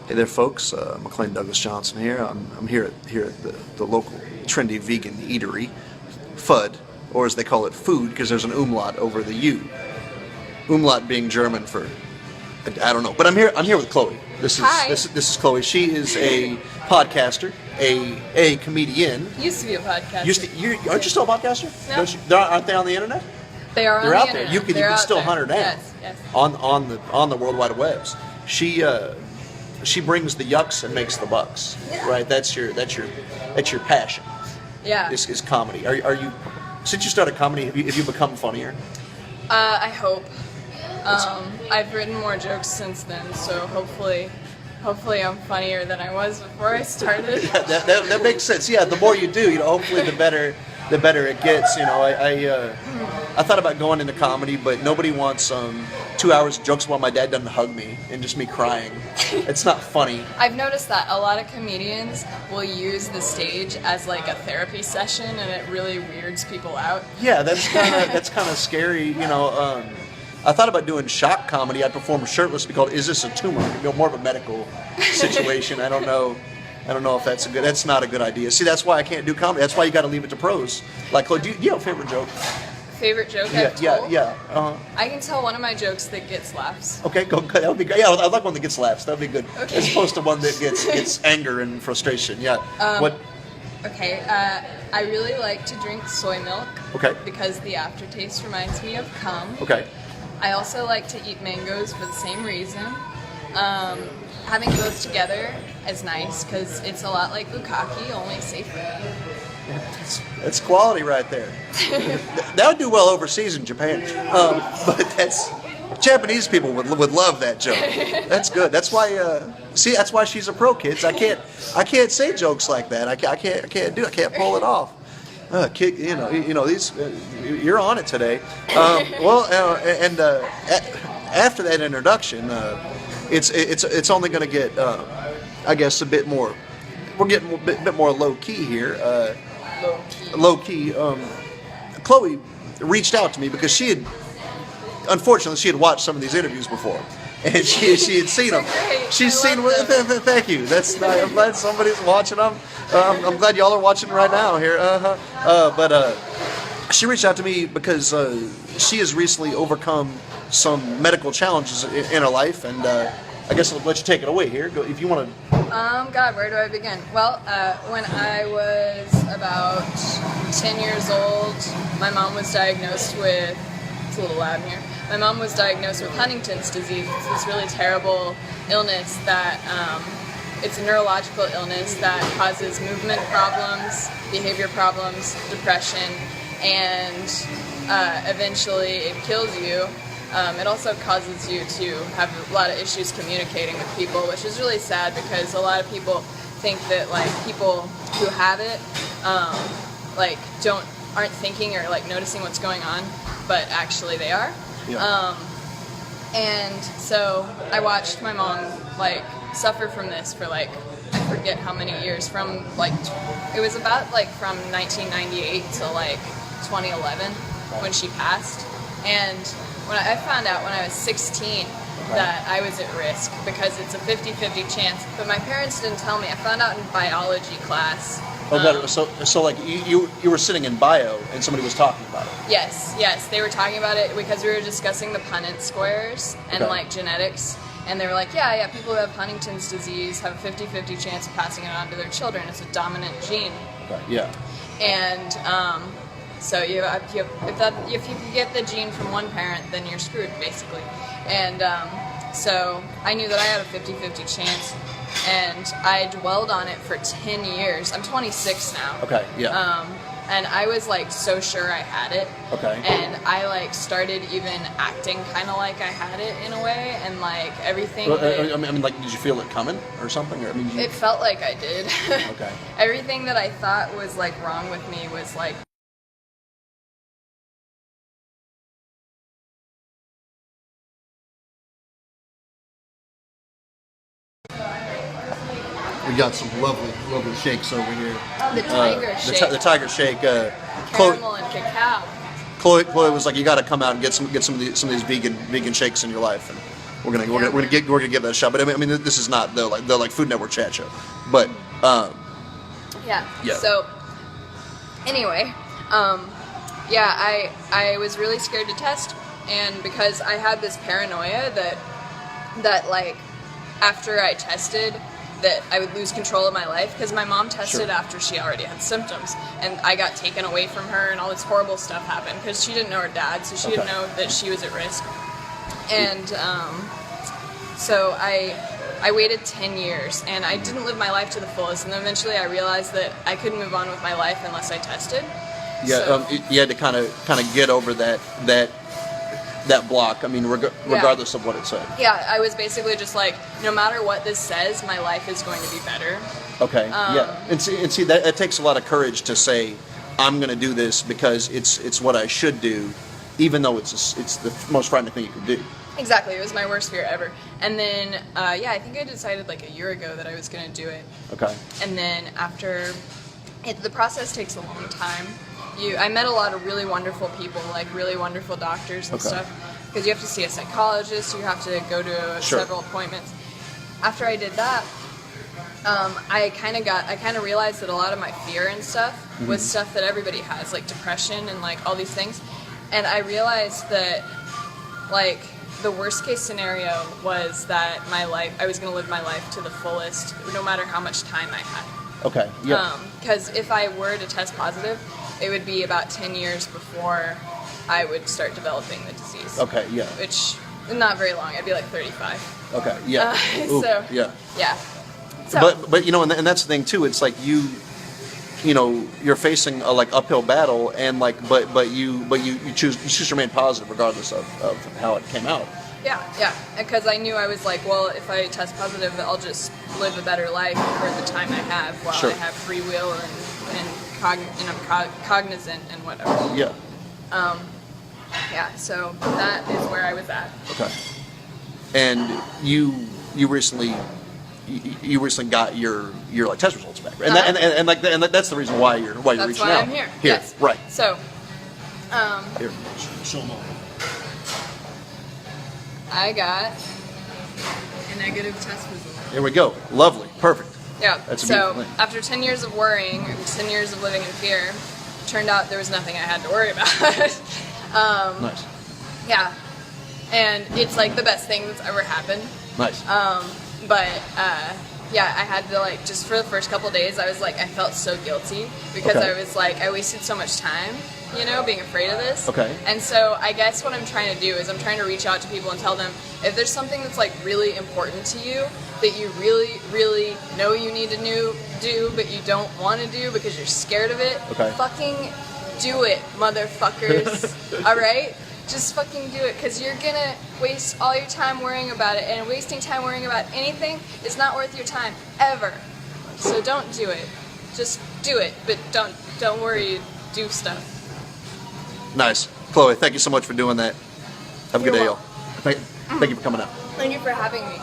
Hey there, folks. McLean Douglas Johnson here. I'm here at the local trendy vegan eatery, FUD, or as they call it, food, because there's an umlaut over the U. Umlaut being German for, I don't know. But I'm here with Chloe. Hi. This is Chloe. She is a podcaster, a comedian. Used to be a podcaster. Aren't you still a podcaster? No. Aren't they on the internet? They are. They're on out the there. internet. You can still hunt her down. Yes. On the World Wide Webs. She brings the yucks and makes the bucks. Yeah. Right? That's your passion. Yeah. Is comedy. Are you since you started comedy, have you become funnier? I hope. I've written more jokes since then, so hopefully I'm funnier than I was before I started. that makes sense. Yeah, the more you do, hopefully the better it gets. I thought about going into comedy, but nobody wants 2 hours of jokes while my dad doesn't hug me and just me crying. It's not funny. I've noticed that a lot of comedians will use the stage as like a therapy session, and it really weirds people out. Yeah, that's kind of scary. I thought about doing shock comedy. I'd perform shirtless. It'd be called "Is This a Tumor?" It'd be more of a medical situation. I don't know if that's not a good idea. See, that's why I can't do comedy. That's why you got to leave it to pros. Like, do you have a favorite joke? Favorite joke I've told? Yeah. I can tell one of my jokes that gets laughs. Okay, go. That would be great. Yeah, I like one that gets laughs. That'd be good. Okay. As opposed to one that gets anger and frustration. Yeah. What? Okay, I really like to drink soy milk. Okay. Because the aftertaste reminds me of cum. Okay. I also like to eat mangoes for the same reason. Having both together is nice because it's a lot like bukkake, only safer. That's quality right there. That would do well overseas in Japan, but Japanese people would love that joke. That's good. That's why. That's why she's a pro, kids. I can't say jokes like that. I can't pull it off. Kid, these. You're on it today. After that introduction, it's only going to get, I guess, a bit more. We're getting a bit more low key here. Low key. Chloe reached out to me because unfortunately, she had watched some of these interviews before, and she had seen them. She's seen. Thank you. I'm glad somebody's watching them. I'm glad y'all are watching right now here. But she reached out to me because she has recently overcome some medical challenges in her life, and I guess I'll let you take it away here. Go if you want to. God, where do I begin? Well, when I was about 10 years old, my mom was diagnosed with. It's a little loud in here. My mom was diagnosed with Huntington's disease. It's this really terrible illness that. It's a neurological illness that causes movement problems, behavior problems, depression, and eventually it kills you. It also causes you to have a lot of issues communicating with people, which is really sad because a lot of people think that like people who have it aren't thinking or like noticing what's going on, but actually they are. Yeah. And so I watched my mom suffer from this for I forget how many years, from it was about from 1998 to 2011 when she passed. And when I found out when I was 16 that I was at risk because it's a 50-50 chance, but my parents didn't tell me. I found out in biology class. So you were sitting in bio and somebody was talking about it. Yes, they were talking about it because we were discussing the Punnett squares and genetics. And they were like, yeah, people who have Huntington's disease have a 50-50 chance of passing it on to their children. It's a dominant gene. Okay. Yeah. And so if you get the gene from one parent, then you're screwed, basically. And so I knew that I had a 50-50 chance, and I dwelled on it for 10 years. I'm 26 now. Okay, yeah. And I was so sure I had it. Okay. And I started even acting kind of like I had it in a way, and everything. Did you feel it coming or something? Or it felt like I did. Okay. Everything that I thought was wrong with me was We got some lovely shakes over here. The tiger shake. The tiger shake. Caramel and cacao. Chloe was like, you got to come out and get some of these vegan shakes in your life. And we're gonna give that a shot. But I mean, this is not the like Food Network chat show, but yeah. Yeah. So anyway, I was really scared to test, and because I had this paranoia that like after I tested that I would lose control of my life, because my mom tested after she already had symptoms, and I got taken away from her, and all this horrible stuff happened because she didn't know her dad, so she didn't know that she was at risk. And so I waited 10 years, and I didn't live my life to the fullest, and then eventually I realized that I couldn't move on with my life unless I tested. Yeah, So, you had to kind of get over that block. I mean, regardless of what it said. yeah, I was basically just like, no matter what this says, my life is going to be better. Okay. Yeah, and see that it takes a lot of courage to say, I'm going to do this because it's what I should do, even though it's the most frightening thing you can do. Exactly, it was my worst fear ever. And then, I think I decided like a year ago that I was going to do it. Okay. And then after, the process takes a long time. I met a lot of really wonderful people, like really wonderful doctors and stuff, because you have to see a psychologist, you have to go to several appointments. After I did that, I kind of realized that a lot of my fear and stuff was stuff that everybody has, like depression and like all these things. And I realized that like the worst case scenario was that I was going to live my life to the fullest, no matter how much time I had. Okay. Yeah. Because if I were to test positive, it would be about 10 years before I would start developing the disease. Okay. Yeah. Which, not very long. I'd be like 35. Okay. Yeah. So yeah. Yeah. So, But and that's the thing too. It's like you're facing a like uphill battle, and like but you choose to remain positive regardless of how it came out. Yeah, because I knew I was like, well, if I test positive, I'll just live a better life for the time I have while I have free will and I'm cognizant and whatever. Yeah. So that is where I was at. Okay. And you recently got your like test results back, right? And that's the reason why you're reaching out. That's why I'm here. Yes. Right. So, here. Show them all. I got a negative test result. Here we go. Lovely. Perfect. Yeah. That's a so beautiful thing. after 10 years of worrying, 10 years of living in fear, turned out there was nothing I had to worry about. Nice. Yeah. And it's like the best thing that's ever happened. Nice. I had to like, just for the first couple of days, I was like, I felt so guilty because I was like, I wasted so much time, being afraid of this. Okay. And so I guess what I'm trying to do is I'm trying to reach out to people and tell them, if there's something that's like really important to you that you really, really know you need to do, but you don't want to do because you're scared of it, fucking do it, motherfuckers. All right? Just fucking do it, because you're gonna waste all your time worrying about it, and wasting time worrying about anything is not worth your time, ever. So don't do it. Just do it, but don't worry, do stuff. Nice. Chloe, thank you so much for doing that. Have a good day, y'all. Thank you for coming out. Thank you for having me.